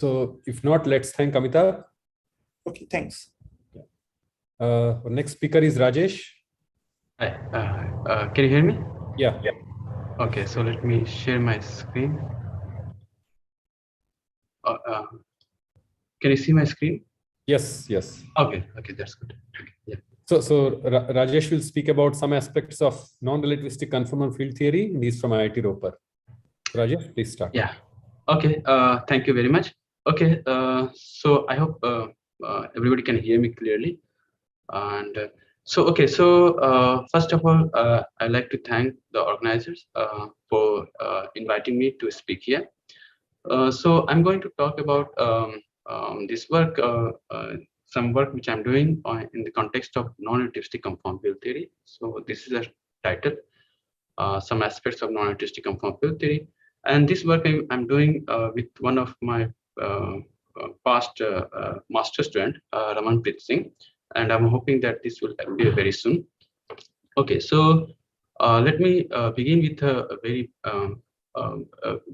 So if not, let's thank Amitabh. Okay, thanks. Our next speaker is Rajesh. Hi, can you hear me? Yeah. Okay, so let me share my screen. Can you see my screen? Yes, yes. Okay, that's good. Okay, yeah. So Rajesh will speak about some aspects of non-relativistic conformal field theory, and he's from IIT Roorkee. Rajesh, please start. Yeah. Okay. Thank you very much. Okay. So I hope everybody can hear me clearly. And first of all, I'd like to thank the organizers for inviting me to speak here. So I'm going to talk about this work, some work which I'm doing in the context of non-relativistic conformal field theory. So this is a title, some aspects of non-relativistic conformal field theory. And this work I'm doing with one of my past master student, Ramadevi, and I'm hoping that this will appear very soon. Okay, so let me begin with a very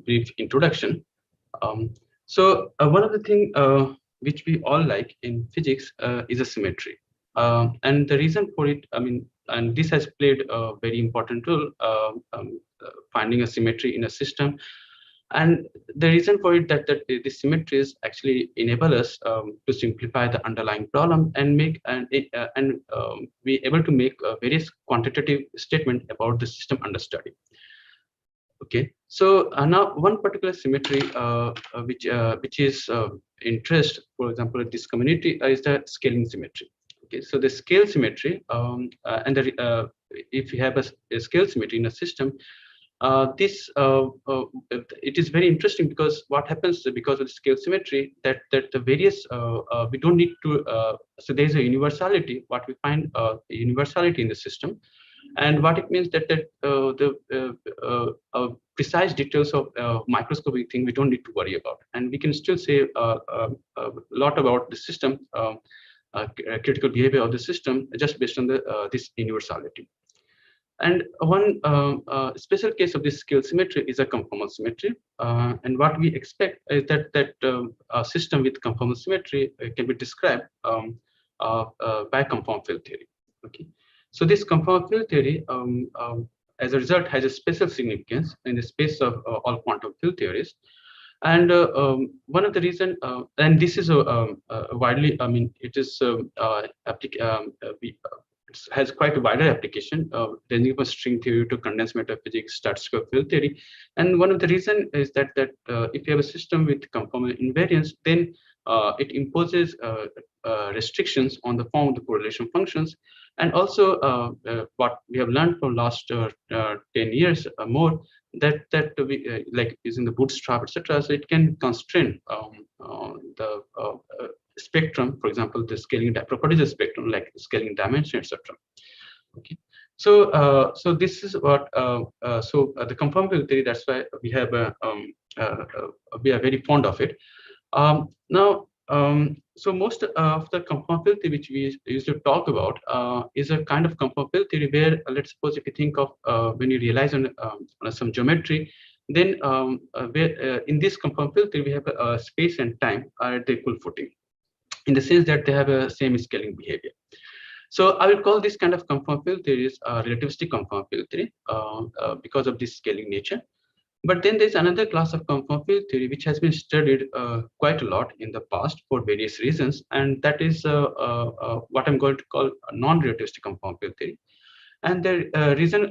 brief introduction. So one of the things which we all like in physics is a symmetry. And the reason for it, and this has played a very important role, finding a symmetry in a system. And the reason for it that the symmetries actually enable us to simplify the underlying problem and make be able to make various quantitative statements about the system under study. Okay, so now one particular symmetry which is interest, for example, in this community is the scaling symmetry. Okay, so the scale symmetry if you have a scale symmetry in a system, it is very interesting because what happens because of the scale symmetry that the various we don't need to so there's a universality. What we find a universality in the system, and what it means that the precise details of microscopic thing we don't need to worry about, and we can still say a lot about the system, critical behavior of the system just based on this universality. And one special case of this scale symmetry is a conformal symmetry. And what we expect is that a system with conformal symmetry can be described by conformal field theory. Okay, so this conformal field theory, as a result, has a special significance in the space of all quantum field theories. And one of the reasons, and this is widely, it is it has quite a wider application, ranging from string theory to condensed matter physics, statistical field theory. And one of the reasons is that if you have a system with conformal invariance, then it imposes restrictions on the form of the correlation functions. And also what we have learned from last 10 years or more, that we like using the bootstrap, etc. So it can constrain the spectrum, for example, the scaling properties of spectrum, like scaling dimension, etc. Okay, so so this is what the conformal theory. That's why we have we are very fond of it. Now, so most of the conformal theory which we used to talk about is a kind of conformal theory where, let's suppose, if you think of when you realize on some geometry, then where in this conformal theory we have space and time are at the equal footing, in the sense that they have a same scaling behavior. So I will call this kind of conformal field theories relativistic conformal field theory because of this scaling nature. But then there's another class of conformal field theory which has been studied quite a lot in the past for various reasons, and that is what I'm going to call a non-relativistic conformal field theory. And the reason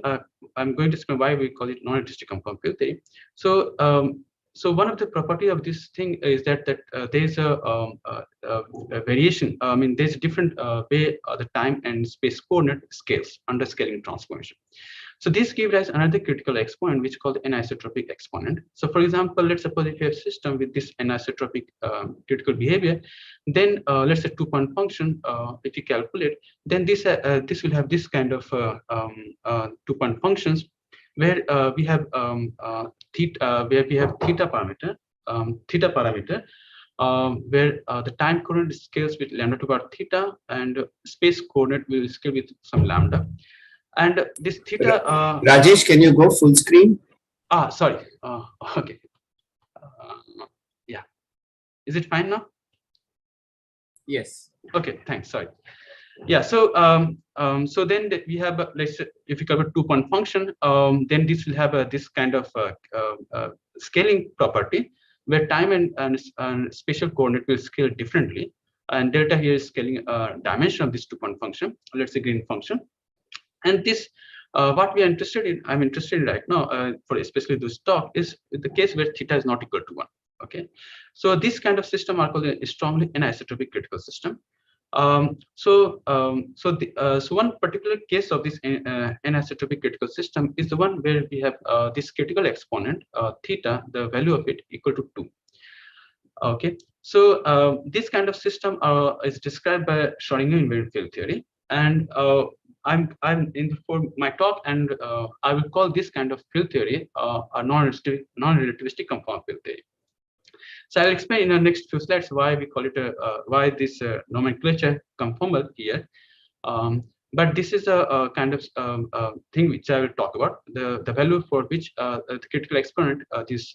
I'm going to explain why we call it non-relativistic conformal field theory. So so one of the property of this thing is that there's a variation. I mean, there's a different way the time and space coordinate scales under scaling transformation. So this gives rise another critical exponent, which is called the anisotropic exponent. So for example, let's suppose if you have a system with this anisotropic critical behavior, then let's say 2-point function, if you calculate, then this will have this kind of 2-point functions where we have theta, where we have theta parameter, where the time coordinate scales with lambda to the power theta, and space coordinate will scale with some lambda. And this theta. Rajesh, can you go full screen? Sorry. Okay. Yeah. Is it fine now? Yes. Okay, thanks. Sorry. Yeah. So so then we have let's say if we cover 2-point function, then this will have this kind of scaling property where time and spatial coordinate will scale differently, and delta here is scaling dimension of this 2-point function. Let's say green function, and this what we are interested in. I'm interested in right now for especially this talk is the case where theta is not equal to 1. Okay, so this kind of system are called a strongly anisotropic critical system. So one particular case of this anisotropic critical system is the one where we have this critical exponent theta, the value of it equal to 2. Okay, so this kind of system is described by Schrodinger invariant field theory, and I'm in for my talk, and I will call this kind of field theory a non-relativistic conformal field theory. So I will explain in the next few slides why we call it why this nomenclature conformal here. But this is a kind of thing which I will talk about, the value for which the critical exponent this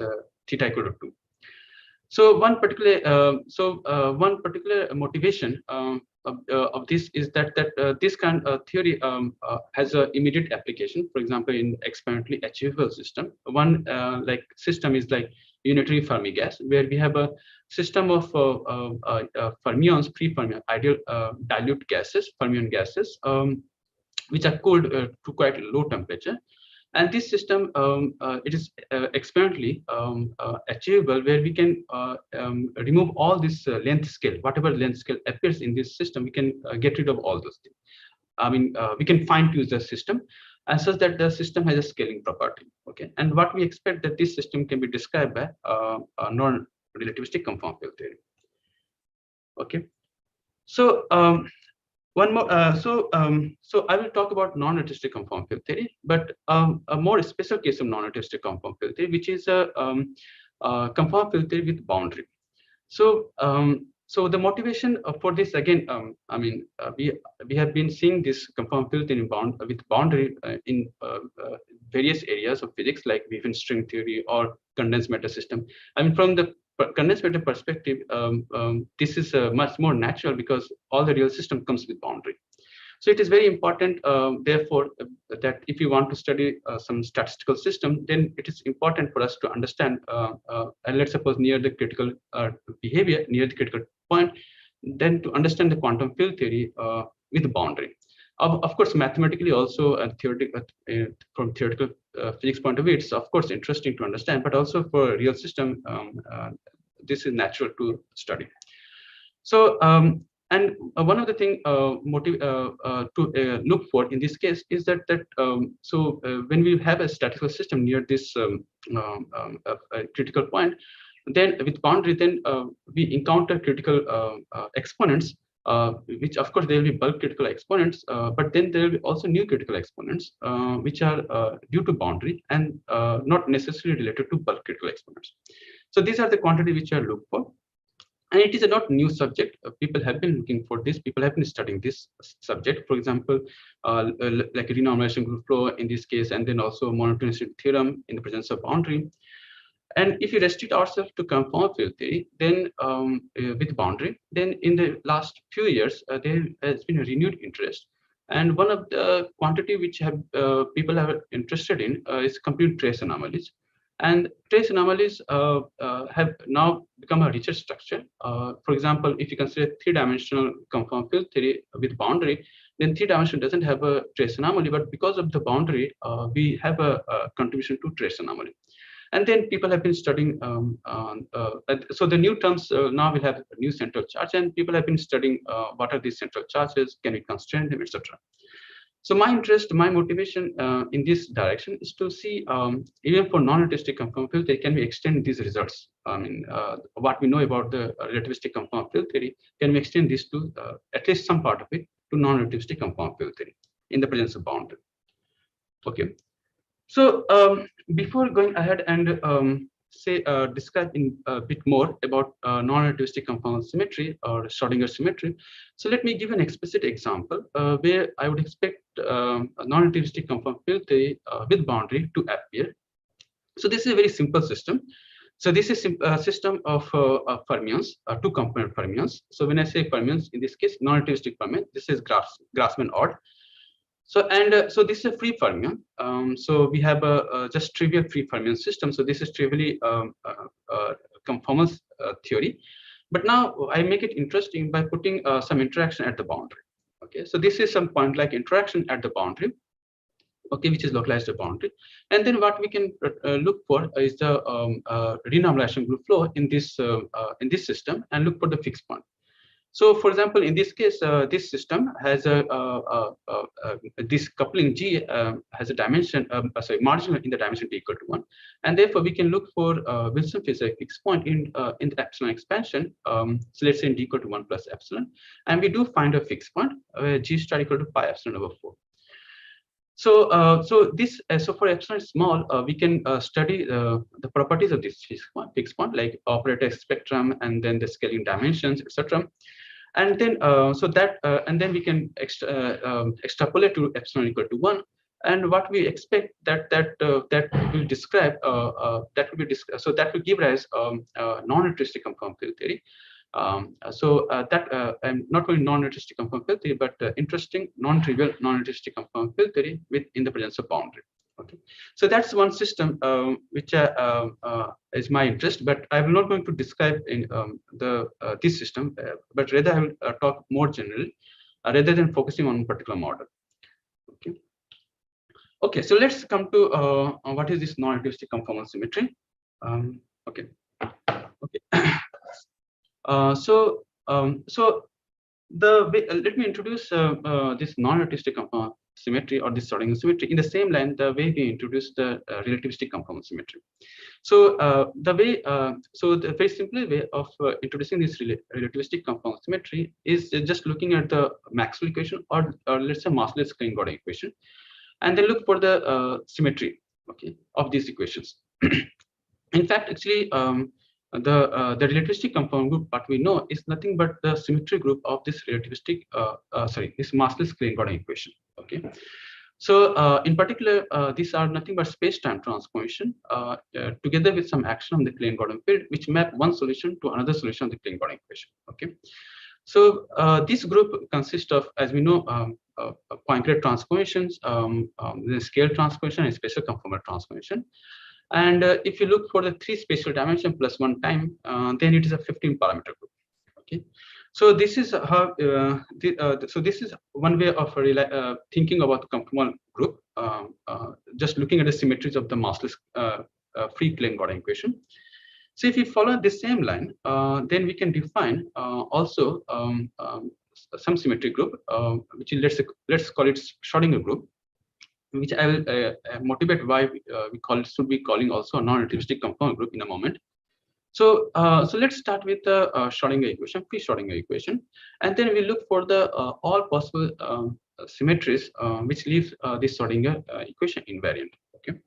theta equal to 2. So one particular motivation of this is that this kind of theory has an immediate application. For example, in experimentally achievable system, one like system is like unitary Fermi gas, where we have a system of fermions, free fermion, ideal dilute gases, fermion gases, which are cooled to quite low temperature. And this system, it is experimentally achievable, where we can remove all this length scale, whatever length scale appears in this system, we can get rid of all those things. I mean, we can fine tune the system and such that the system has a scaling property. Okay, and what we expect that this system can be described by a non-relativistic conformal field theory. Okay, so one more. So I will talk about non-relativistic conformal field theory, but a more special case of non-relativistic conformal field theory, which is a conformal field theory with boundary. So so the motivation for this again, I mean, we have been seeing this conformal field theory with boundary in various areas of physics, like wave string theory or condensed matter system. I mean, from the condensed matter perspective, this is much more natural because all the real system comes with boundary. So it is very important, therefore, that if you want to study some statistical system, then it is important for us to understand, and let's suppose near the critical behavior, near the critical point, then to understand the quantum field theory with the boundary. Of course, mathematically also, from theoretical physics point of view, it's of course interesting to understand, but also for a real system, this is natural to study. So, and one of the things to look for in this case is that when we have a statistical system near this critical point, then with boundary, then we encounter critical exponents, which of course there will be bulk critical exponents, but then there will be also new critical exponents, which are due to boundary and not necessarily related to bulk critical exponents. So these are the quantities which are looked for. And it is a not new subject. People have been looking for this. People have been studying this subject. For example, like renormalization group flow in this case, and then also monotonicity theorem in the presence of boundary. And if you restrict ourselves to conformal field theory, then with boundary, then in the last few years there has been a renewed interest. And one of the quantity which have people are interested in is complete trace anomalies. And trace anomalies have now become a richer structure. For example, if you consider three-dimensional conformal field theory with boundary, then three-dimension doesn't have a trace anomaly, but because of the boundary, we have a contribution to trace anomaly. And then people have been studying, so the new terms now will have a new central charge, and people have been studying what are these central charges, can we constrain them, etc. So my interest, my motivation in this direction is to see, even for non-relativistic conformal field theory, can we extend these results? I mean, what we know about the relativistic conformal field theory, can we extend this to at least some part of it to non-relativistic conformal field theory in the presence of boundary? Okay. So before going ahead and describe in a bit more about non-relativistic conformal symmetry or Schrodinger symmetry. So let me give an explicit example where I would expect non-relativistic conformal field theory with boundary to appear. So this is a very simple system. So this is a system of fermions, two-component fermions. So when I say fermions, in this case, non-relativistic fermion, this is Grassmann odd. So so this is a free fermion. So we have a just trivial free fermion system. So this is trivially conformance theory. But now I make it interesting by putting some interaction at the boundary. Okay, so this is some point-like interaction at the boundary. Okay, which is localized at boundary, and then what we can look for is the renormalization group flow in this system, and look for the fixed point. So, for example, in this case, this system has this coupling G has a dimension, marginal in the dimension d equal to 1, and therefore we can look for Wilson phasor fixed point in the epsilon expansion. So let's say in d equal to 1 plus epsilon, and we do find a fixed point G star equal to pi epsilon over 4. So, so for epsilon small, we can study the properties of this fixed point, like operator spectrum, and then the scaling dimensions, etc. And then, and then we can extrapolate to epsilon equal to 1. And what we expect that will describe so that will give rise non-relativistic conformal field theory. And not only non-relativistic conformal field theory, but interesting non-trivial non-relativistic conformal field theory in the presence of boundary. Okay, so that's one system which is my interest, but I'm not going to describe in this system, but rather I will talk more generally, rather than focusing on a particular model. Okay. Okay, so let's come to what is this non-relativistic conformal symmetry. Okay. So the way, let me introduce this non-relativistic conformal symmetry, or this Schrodinger symmetry, in the same line the way we introduced the relativistic conformal symmetry. So the very simple way of introducing this relativistic conformal symmetry is just looking at the Maxwell equation, or let's say massless Klein-Gordon equation, and then look for the symmetry, okay, of these equations. In fact, actually, the relativistic conformal group, what we know, is nothing but the symmetry group of this relativistic, this massless Klein-Gordon equation. Okay, so in particular, these are nothing but space-time transformation together with some action on the Klein-Gordon field, which map one solution to another solution of the Klein-Gordon equation. Okay, so this group consists of, as we know, Poincare transformations, the scale transformation, and spatial conformal transformation. And if you look for the 3 spatial dimension plus 1 time, then it is a 15-parameter group. Okay, so this is how. So this is one way of thinking about the conformal group, just looking at the symmetries of the massless free Klein-Gordon equation. So if you follow the same line, then we can define also some symmetry group, which is let's call it Schrodinger group, which I will motivate why we should be calling also a non-relativistic conformal group in a moment. So so let's start with the Schrodinger equation, free Schrodinger equation, and then we look for the all possible symmetries which leaves this Schrodinger equation invariant. Okay,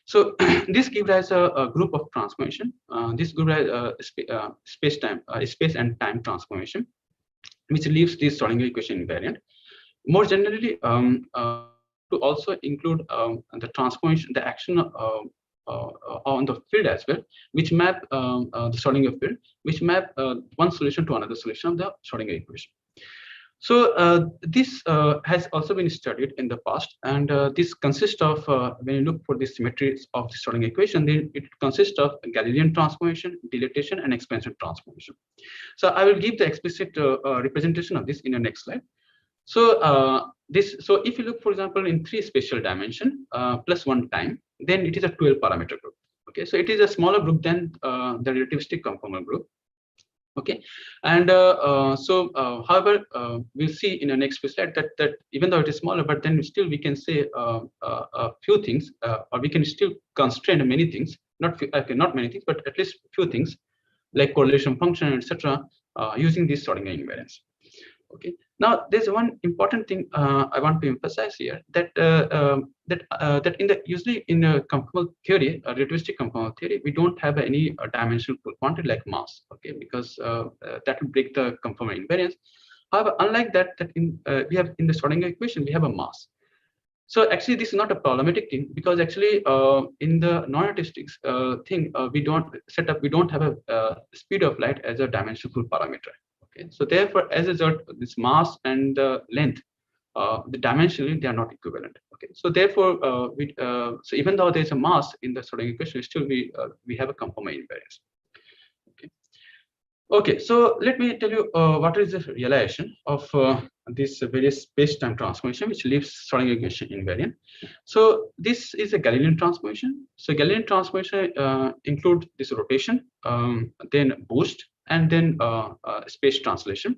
so this gives rise a group of transformation. This group has space and time transformation, which leaves this Schrodinger equation invariant. More generally, to also include the transformation, the action on the field as well, which map the Schrodinger field, which map one solution to another solution of the Schrodinger equation. So this has also been studied in the past, and this consists of, when you look for the symmetries of the Schrodinger equation, then it consists of Galilean transformation, dilatation, and expansion transformation. So I will give the explicit representation of this in the next slide. So so if you look, for example, in 3 spatial dimension plus 1 time, then it is a 12-parameter group. Okay, so it is a smaller group than the relativistic conformal group. Okay, and however, we'll see in the next slide that even though it is smaller, but then still we can say a few things, or we can still constrain many things, not many things, but at least few things like correlation function, etc., using this Schrodinger invariance. Okay. Now, there's one important thing I want to emphasize here, that usually in a conformal theory, a relativistic conformal theory, we don't have any dimensional quantity like mass. Okay, because that will break the conformal invariance. However, unlike that, we have in the Schrodinger equation, we have a mass. So actually, this is not a problematic thing because actually in the non-statistics thing, we don't have a speed of light as a dimensional parameter. Okay, so therefore, as a result, this mass and the length, the dimensionally they are not equivalent. Okay, so therefore, so even though there is a mass in the Schrodinger equation, still we have a conformal invariance. Okay, so let me tell you what is the realization of this various space-time transformation which leaves Schrodinger equation invariant. So this is a Galilean transformation. So Galilean transformation include this rotation, then boost, and then space translation.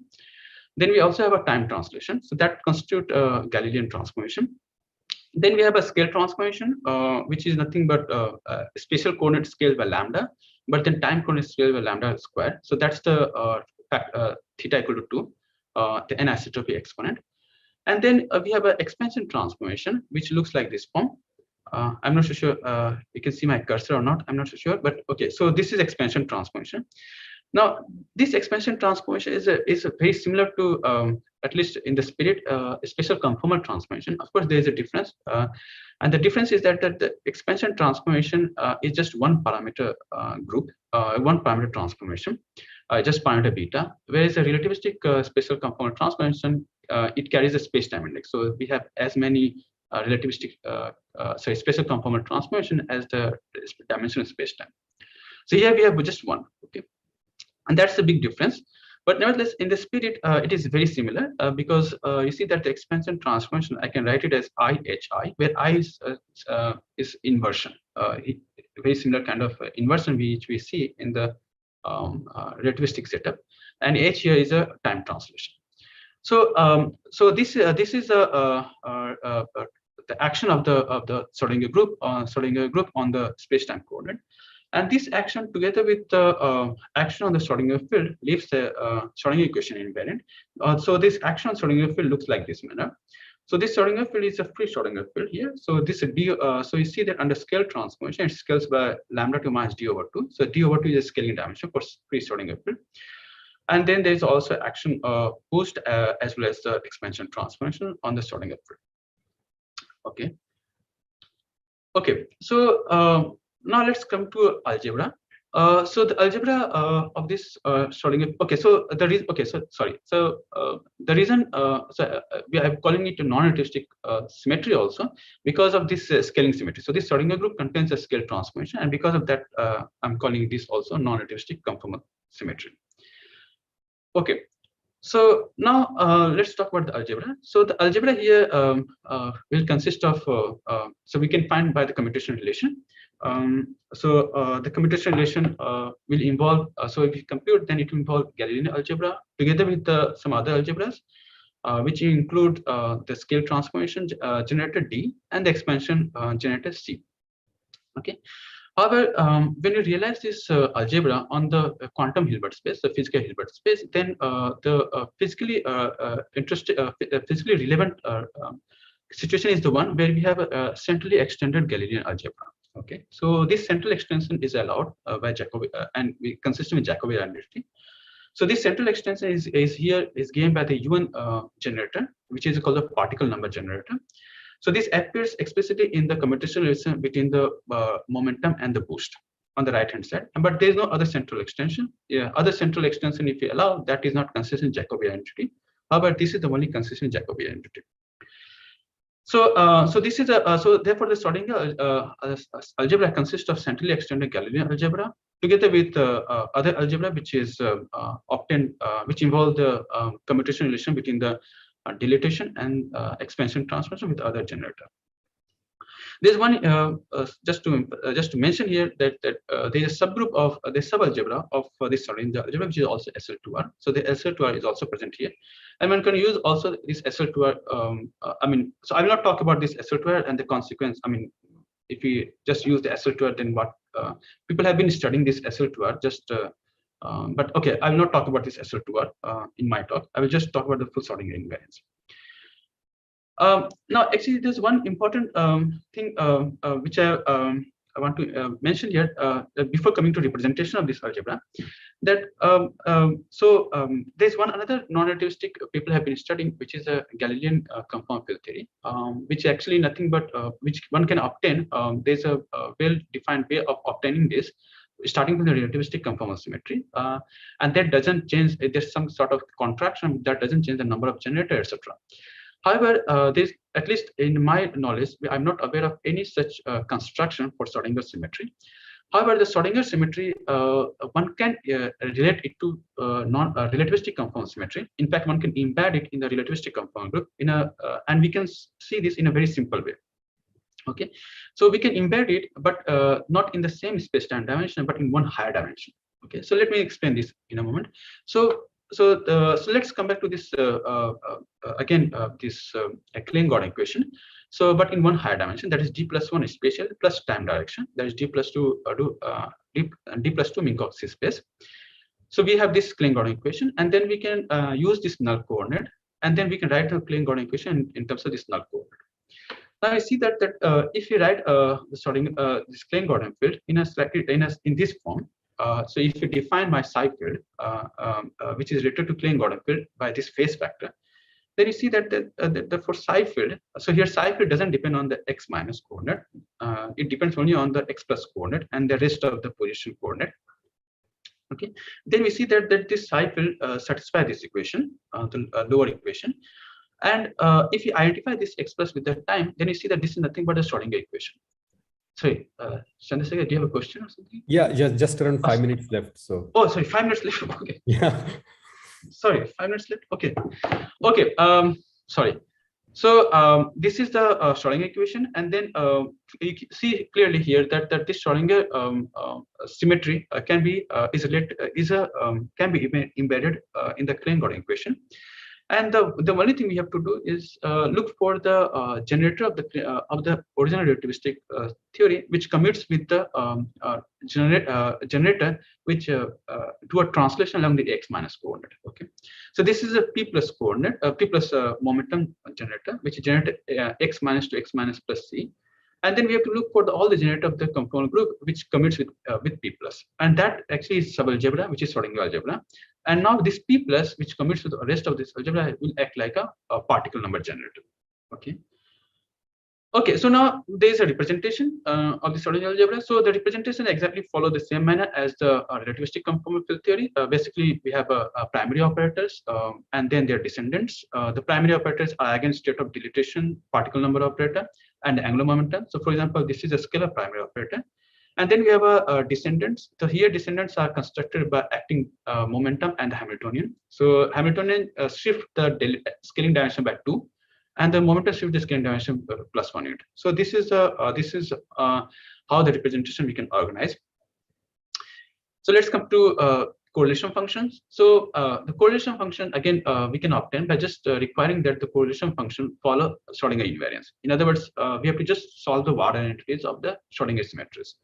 Then we also have a time translation. So that constitute Galilean transformation. Then we have a scale transformation, which is nothing but spatial coordinate scale by lambda, but then time coordinate scale by lambda square. So that's the theta equal to 2, the anisotropy exponent. And then we have an expansion transformation, which looks like this form. I'm not so sure you can see my cursor or not. I'm not so sure, but okay. So this is expansion transformation. Now, this expansion transformation is very similar to, at least in the spirit, a special conformal transformation. Of course, there is a difference. And the difference is that the expansion transformation is just one parameter group, one parameter transformation, just parameter beta, whereas a relativistic special conformal transformation, it carries a space-time index. So we have as many relativistic, special conformal transformation as the dimensional space-time. So here we have just one, okay? And that's the big difference. But nevertheless, in the spirit, it is very similar because you see that the expansion transformation, I can write it as IHI, where I is inversion, very similar kind of inversion which we see in the relativistic setup, and H here is a time translation. So this is the action of the Schrodinger group on the space-time coordinate. And this action, together with the action on the Schrodinger field, leaves the Schrodinger equation invariant. So this action on Schrodinger field looks like this manner. So this Schrodinger field is a free Schrodinger field here. So this d. So you see that under scale transformation, it scales by lambda to minus d over 2. So d over 2 is a scaling dimension for free Schrodinger field. And then there is also action boost as well as the expansion transformation on the Schrodinger field. Okay. Okay. So now let's come to algebra. So the algebra of this Schrodinger. Okay, so the reason. Okay, so sorry. So the reason. We are calling it a non-relativistic symmetry also because of this scaling symmetry. So this Schrodinger group contains a scale transformation, and because of that, I'm calling this also non-relativistic conformal symmetry. Okay. So now let's talk about the algebra. So the algebra here will consist of. So we can find by the commutation relation. The commutation relation will involve, so if you compute, then it will involve Galilean algebra together with some other algebras, which include the scale transformation generator D and the expansion generator C. Okay. However, when you realize this algebra on the quantum Hilbert space, the physical Hilbert space, then the physically relevant situation is the one where we have a centrally extended Galilean algebra. Okay, so this central extension is allowed by Jacobi and consistent with Jacobi identity. So this central extension is given by the UN generator, which is called the particle number generator. So this appears explicitly in the commutation relation between the momentum and the boost on the right hand side. But there is no other central extension. Yeah, other central extension, if you allow, that is not consistent with Jacobi identity. However, this is the only consistent Jacobi identity. So this is so therefore the Schrodinger algebra consists of centrally extended Galilean algebra together with other algebra which is obtained which involve the commutation relation between the dilatation and expansion transformation with other generator. There's one just to mention here that there is a subgroup of the subalgebra of this Schrodinger algebra which is also SL2R. So the SL2R is also present here, and one can use also this SL2R. I mean, so I will not talk about this SL2R and the consequence. I mean, if we just use the SL2R, then what people have been studying this SL2R just. But okay, I will not talk about this SL2R in my talk. I will just talk about the full Schrodinger invariance. Now, actually, there's one important thing which I I want to mention here before coming to representation of this algebra, that there's one another non-relativistic people have been studying, which is a Galilean conformal field theory, which actually nothing but which one can obtain. There's a well-defined way of obtaining this, starting from the relativistic conformal symmetry, and that doesn't change. There's some sort of contraction that doesn't change the number of generators, etc. However, there's, at least in my knowledge, I'm not aware of any such construction for Schrodinger symmetry. However, the Schrodinger symmetry, one can relate it to relativistic conformal symmetry. In fact, one can embed it in the relativistic conformal group and we can see this in a very simple way. Okay, so we can embed it, but not in the same space-time dimension, but in one higher dimension. Okay, so let me explain this in a moment. So let's come back to this again, this Klein-Gordon equation. So, but in one higher dimension, that is d plus 1 spatial plus time direction, that is d plus 2 Minkowski space. So we have this Klein-Gordon equation, and then we can use this null coordinate, and then we can write the Klein-Gordon equation in terms of this null coordinate. Now I see that if you write this Klein-Gordon field in this form. So if you define my psi field, which is related to Klein-Gordon field by this phase factor, then you see that for psi field, so here psi field doesn't depend on the x minus coordinate. It depends only on the x plus coordinate and the rest of the position coordinate. Okay, then we see that this psi field satisfies this equation, the lower equation. And if you identify this x plus with the time, then you see that this is nothing but a Schrodinger equation. Sorry, Chandrasekhar, do you have a question or something? Yeah, just around 5 minutes left. So. Oh, sorry, 5 minutes left. Okay. Yeah. Sorry, 5 minutes left. Okay. Okay. Sorry. So this is the Schrodinger equation, and then you see clearly here that this Schrodinger symmetry can be embedded in the Klein-Gordon equation. And the only thing we have to do is look for the generator of the original relativistic theory, which commutes with the generator which do a translation along the x minus coordinate. Okay, so this is a p plus coordinate, p plus momentum generator, which generates x minus to x minus plus c. And then we have to look for all the generator of the conformal group which commutes with p plus, and that actually is subalgebra, which is Schrodinger algebra. And now this p plus, which commutes with the rest of this algebra, will act like a particle number generator. Okay. Okay. So now there is a representation of the Schrodinger algebra. So the representation exactly follow the same manner as the relativistic conformal field theory. Basically, we have primary operators and then their descendants. The primary operators are again state of dilatation, particle number operator, and angular momentum. So, for example, this is a scalar primary operator. And then we have a descendants. So here descendants are constructed by acting momentum and the Hamiltonian. So Hamiltonian shift the scaling dimension by 2, and the momentum shift the scaling dimension plus 1 unit. So this is how the representation we can organize. So let's come to correlation functions. So the correlation function again we can obtain by just requiring that the correlation function follow Schrodinger invariance. In other words, we have to just solve the Ward identities of the Schrodinger symmetries.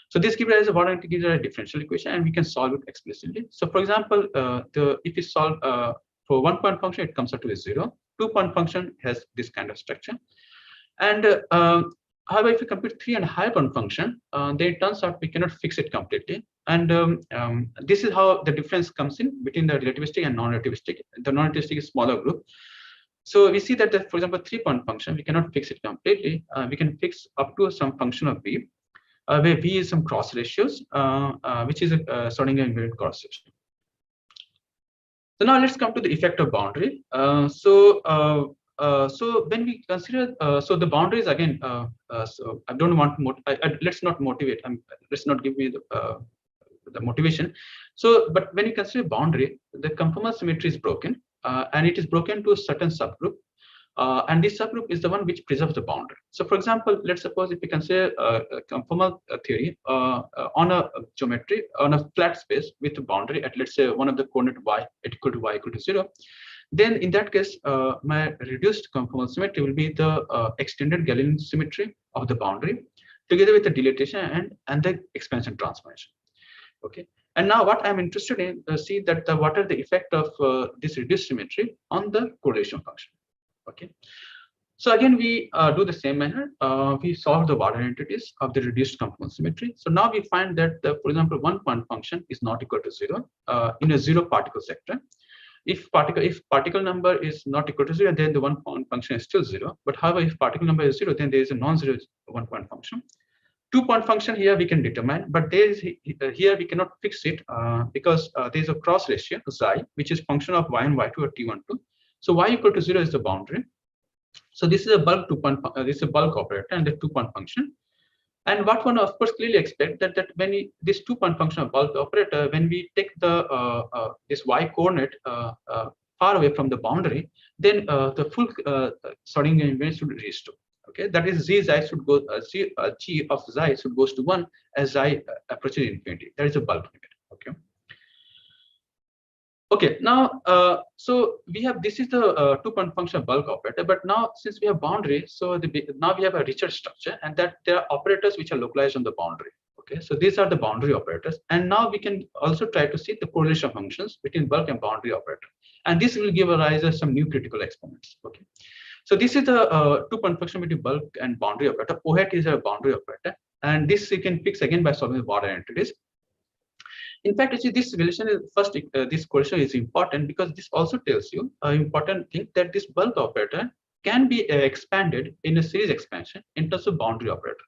So this gives us a Ward identity, gives us a differential equation, and we can solve it explicitly. So for example, if you solve for 1-point function, it comes out to a 0. 2-point function has this kind of structure, and however, if you compute 3 and higher point function, then it turns out we cannot fix it completely. And this is how the difference comes in between the relativistic and non-relativistic. The non-relativistic is smaller group. So we see that, for example, 3-point function, we cannot fix it completely. We can fix up to some function of v, where v is some cross ratios, which is a Schrodinger invariant cross ratio. So now let's come to the effect of boundary. So when we consider, so the boundaries again, so I don't want let's not motivate. Let's not give me the motivation. So, but when you consider boundary, the conformal symmetry is broken, and it is broken to a certain subgroup, and this subgroup is the one which preserves the boundary. So, for example, let's suppose if we consider a conformal theory on a geometry on a flat space with a boundary at, let's say, one of the coordinate y equal to 0. Then in that case, my reduced conformal symmetry will be the extended Galilean symmetry of the boundary together with the dilatation and the expansion transformation. Okay. And now what I'm interested in, see that what are the effect of this reduced symmetry on the correlation function. Okay. So again, we do the same manner. We solve the Warden entities of the reduced conformal symmetry. So now we find that, for example, one point function is not equal to 0 in a 0 particle sector. If particle number is not equal to 0, then the one point function is still 0. But however, if particle number is 0, then there is a non-zero one point function. 2-point function here we can determine, but there is here we cannot fix it because there is a cross ratio xi, which is function of y1, y2 or t12. So y equal to 0 is the boundary. So this is a bulk 2-point. This is a bulk operator and the 2-point function. And what one of course clearly expect that when this 2-point function of bulk operator, when we take the this y coordinate far away from the boundary, then the full sorting invariance should reach to. Okay, that is z xi should go g of xi should goes to 1 as xi approaches infinity. That is a bulk limit. Okay. Okay, now so we have this is the 2-point function of bulk operator, but now since we have boundary, so now we have a richer structure, and that there are operators which are localized on the boundary. Okay, so these are the boundary operators, and now we can also try to see the correlation functions between bulk and boundary operator, and this will give rise to some new critical exponents. Okay, so this is the 2-point function between bulk and boundary operator. OHAT is a boundary operator, and this you can fix again by solving the Warden entities. In fact, actually, this relation is first. This correlation is important because this also tells you an important thing that this bulk operator can be expanded in a series expansion in terms of boundary operator.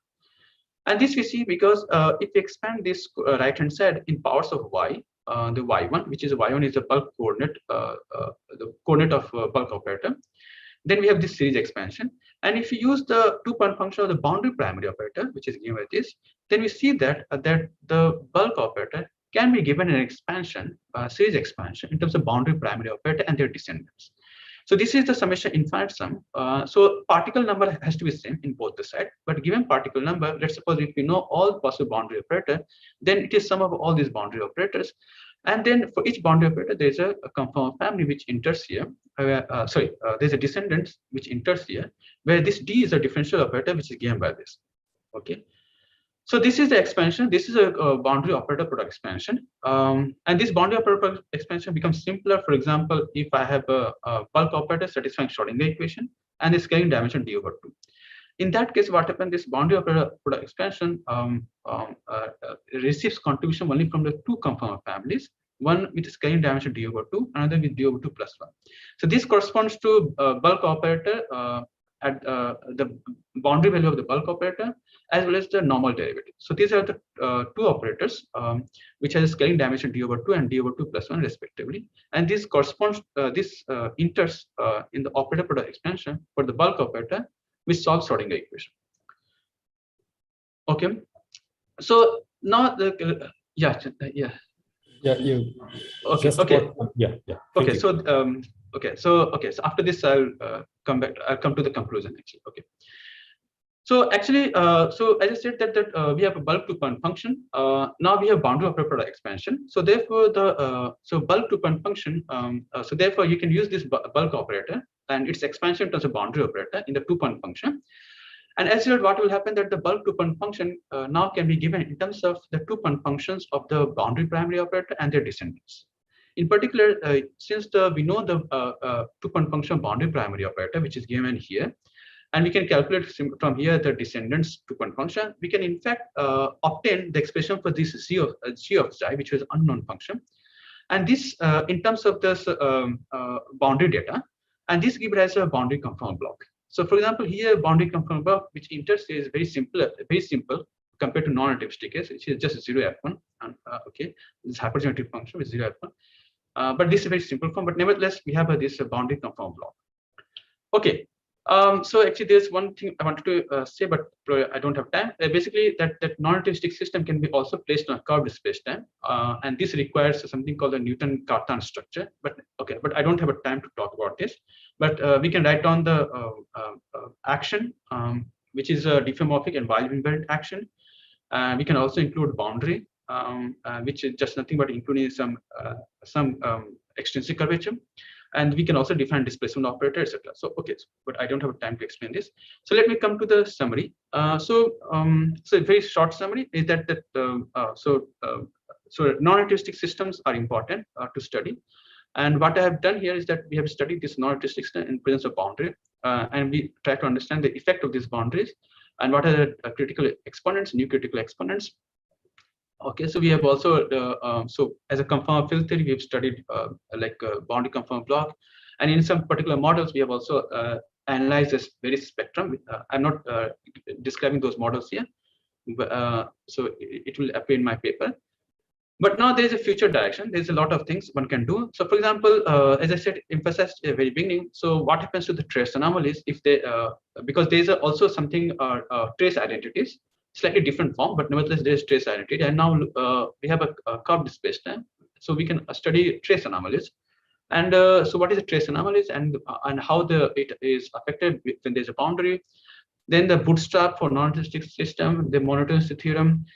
And this we see because if we expand this right-hand side in powers of y, the y1, which is y1 is the bulk coordinate, the coordinate of bulk operator, then we have this series expansion. And if you use the 2-point function of the boundary primary operator, which is given by this, then we see that that the bulk operator can be given an expansion, series expansion in terms of boundary primary operator and their descendants. So this is the summation infinite sum. So particle number has to be same in both the sides, but given particle number, let's suppose if we know all possible boundary operator, then it is sum of all these boundary operators. And then for each boundary operator, there's a conformal family which enters here. There's a descendant which enters here, where this D is a differential operator which is given by this. Okay. So this is the expansion. This is a boundary operator product expansion, and this boundary operator product expansion becomes simpler. For example, if I have a bulk operator satisfying Schrodinger equation and the scaling dimension d over 2. In that case, what happens? This boundary operator product expansion receives contribution only from the 2 conformal families, one with scaling dimension d over 2, another with d over 2 plus 1. So this corresponds to bulk operator at the boundary value of the bulk operator as well as the normal derivative. So these are the 2 operators which has a scaling dimension d over 2 and d over 2 plus 1 respectively. And this corresponds, this enters in the operator product expansion for the bulk operator which solves Schrodinger equation. Okay. So now the Okay, so after this I'll come to the conclusion actually. Okay. So actually, so as I said that we have a bulk 2-point function. Now we have boundary operator product expansion. So therefore the bulk 2-point function. So therefore you can use this bulk operator and its expansion in terms of boundary operator in the 2-point function. And as a result, what will happen that the bulk 2-point function now can be given in terms of the 2-point functions of the boundary primary operator and their descendants. In particular, since we know the 2-point function boundary primary operator, which is given here, and we can calculate from here the descendants 2-point function, we can in fact obtain the expression for this g of xi, which is unknown function, and this in terms of this boundary data, and this gives rise to a boundary conformal block. So, for example, here boundary conformal block which enters is very simple compared to non-relativistic case, which is just 0 f1. And okay, this hypergeometric function with 0 f1. But this is a very simple form. But nevertheless, we have this boundary conformal block. Okay. So actually, there's one thing I wanted to say, but I don't have time. Basically, that non-relativistic system can be also placed on a curved spacetime, and this requires something called a Newton-Cartan structure. But okay, but I don't have a time to talk about this. But we can write down the action, which is a diffeomorphic and Weil-invariant action. We can also include boundary, which is just nothing but including some extrinsic curvature. And we can also define displacement operator, etc. So okay, but I don't have time to explain this. So let me come to the summary. So a very short summary is that so non-relativistic systems are important to study. And what I have done here is that we have studied this non-relativistic system in presence of boundary, and we try to understand the effect of these boundaries and what are the critical exponents, new critical exponents. Okay, so we have also so as a conformal field theory, we have studied like a boundary conformal block, and in some particular models we have also analyzed this various spectrum. I'm not describing those models here, but so it will appear in my paper. But now there is a future direction. There's a lot of things one can do. So, for example, as I said, emphasized at the very beginning. So, what happens to the trace anomalies if they because there's also something trace identities, slightly different form, but nevertheless there is trace identity. And now we have a curved spacetime, so we can study trace anomalies. And so, what is the trace anomalies and how it is affected when there's a boundary? Then the bootstrap for non-relativistic system, the monotonicity theorem.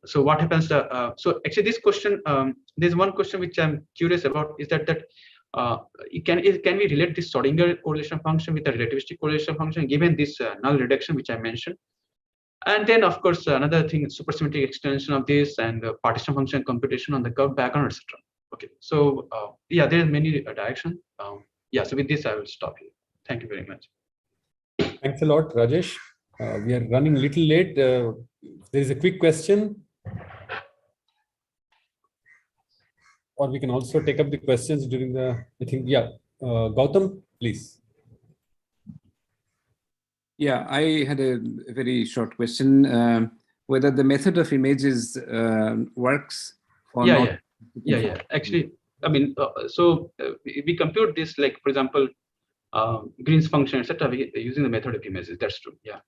So what happens? So actually, this question, there's one question which I'm curious about. Is that can we relate this Schrodinger correlation function with the relativistic correlation function given this null reduction which I mentioned? And then, of course, another thing, supersymmetric extension of this and partition function computation on the curved background, etc. Okay, so yeah, there are many directions. Yeah, so with this, I will stop here. Thank you very much. Thanks a lot, Rajesh. We are running a little late. There is a quick question. Or we can also take up the questions during the, I think, yeah. Gautam, please. Yeah, I had a very short question. Whether the method of images works for yeah. Actually, I mean, so we compute this, like, for example, Green's function, etc. Using the method of images. That's true. Yeah.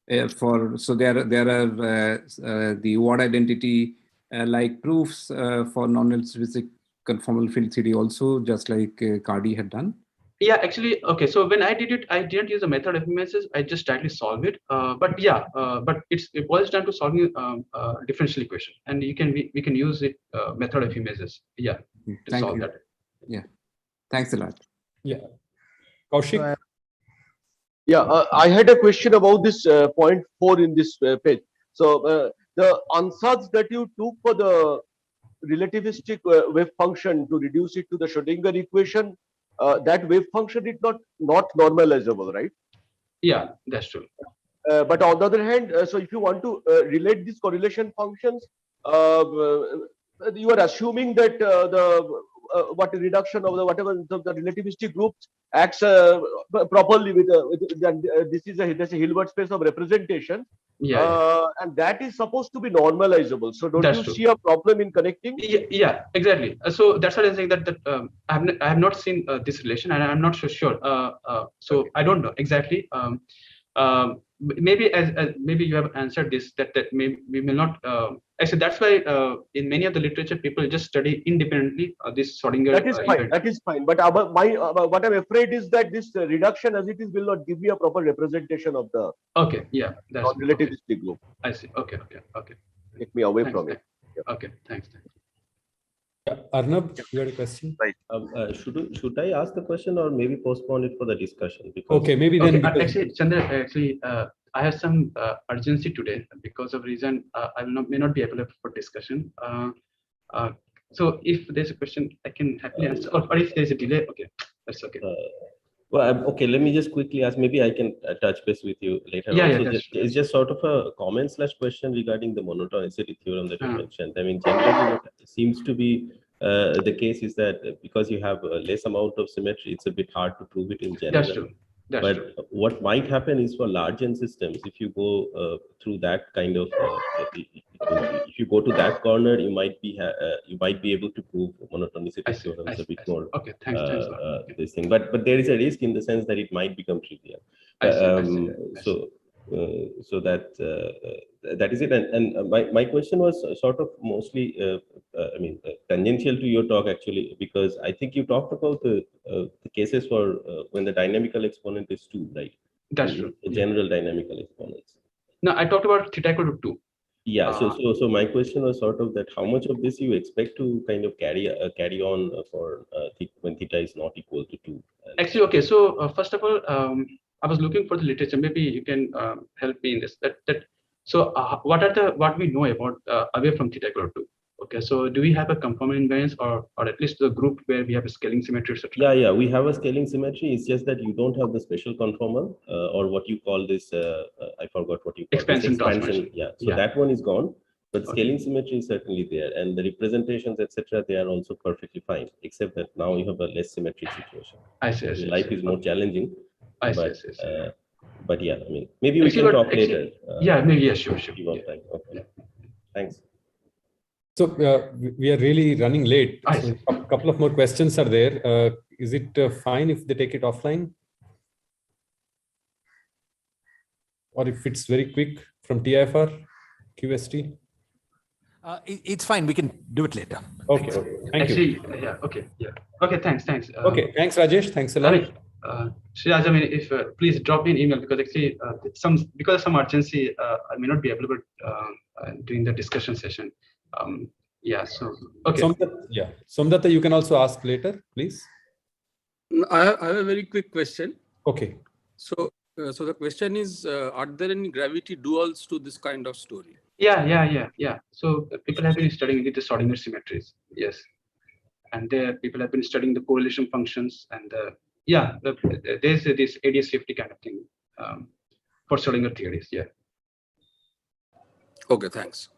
So there are the word identity like proofs for non-relativistic conformal field theory also, just like Cardy had done. Yeah, actually, okay. So when I did it, I didn't use a method of images. I just directly solve it. But yeah, but it boils down to solving a differential equation, and we can use it method of images. Yeah, to solve that. Yeah, thanks a lot. Yeah, Kaushik. Yeah, I had a question about this point 4 in this page. So the answers that you took for the relativistic wave function to reduce it to the Schrodinger equation, that wave function is not normalizable, right? Yeah, that's true. But on the other hand, so if you want to relate these correlation functions, you are assuming that what reduction of the whatever the relativistic groups acts properly with this is that's a Hilbert space of representation. Yeah. And that is supposed to be normalizable. So don't That's you true. see a problem in connecting? Yeah, exactly. So that's what I'm saying, that I have not seen this relation, and I'm not so sure. So okay. I don't know exactly. Maybe maybe you have answered this, that we may not. Actually, that's why in many of the literature people just study independently this Schrodinger. That is fine. That is fine. But what I'm afraid is that this reduction as it is will not give me a proper representation of the relativistic group. I see. Okay. Take me away from it. Yeah. Okay. Thanks. Yeah, Arnab, you had a question. Right. Should I ask the question or maybe postpone it for the discussion? Because okay, maybe then. Okay. Actually, Chandra, I have some urgency today because of reason I may not be available for discussion. So if there's a question, I can happily answer. Or if there's a delay, okay, that's okay. Well, okay. Let me just quickly ask. Maybe I can touch base with you later. Yeah, it's just sort of a comment / question regarding the monotonicity theorem that you mentioned. I mean, generally, what seems to be the case is that because you have a less amount of symmetry, it's a bit hard to prove it in general. That's true. But what might happen is for large N systems, if you go through that kind of, if you go to that corner, you might be able to prove monotonicity theorems a bit more. Okay, thanks. This thing, but there is a risk in the sense that it might become trivial. So that is it. And my question was sort of mostly, tangential to your talk actually, because I think you talked about the cases for when the dynamical exponent is 2, right? That's true. General dynamical exponents. No, I talked about theta equal to 2. Yeah. So my question was sort of that: how much of this you expect to kind of carry on for when theta is not equal to 2? Actually, okay. So first of all, I was looking for the literature. Maybe you can help me in this. So what we know about away from theta equal to 2? Okay, so do we have a conformal invariance or at least the group where we have a scaling symmetry, etc.? Yeah, we have a scaling symmetry. It's just that you don't have the special conformal or what you call this. I forgot what you call Expansion this. transformation. Yeah, so that one is gone, but Okay. scaling symmetry is certainly there, and the representations, etc., they are also perfectly fine, except that now you have a less symmetric situation. I see. Life is more challenging. I but, see. But yeah, I mean, maybe we can talk later. Yeah, maybe, yeah, sure. If you want time. Okay. Yeah. Thanks. So we are really running late. I So see. a couple of more questions are there. Is it fine if they take it offline? Or if it's very quick from TIFR, QST? It's fine. We can do it later. Okay. Thank you. Yeah. Okay. Yeah. Okay. Thanks. Okay. Thanks, Rajesh. Thanks a lot. Shreyas, I mean, if please drop me an email because actually because of some urgency, I may not be available during the discussion session. Yeah. So okay. Somdatta, you can also ask later, please. I have a very quick question. Okay. So the question is, are there any gravity duals to this kind of story? Yeah. So people have been studying the Schrodinger symmetries. Yes. And there people have been studying the correlation functions and there's this ADS50 kind of thing for Schrodinger theories. Yeah. Okay, thanks.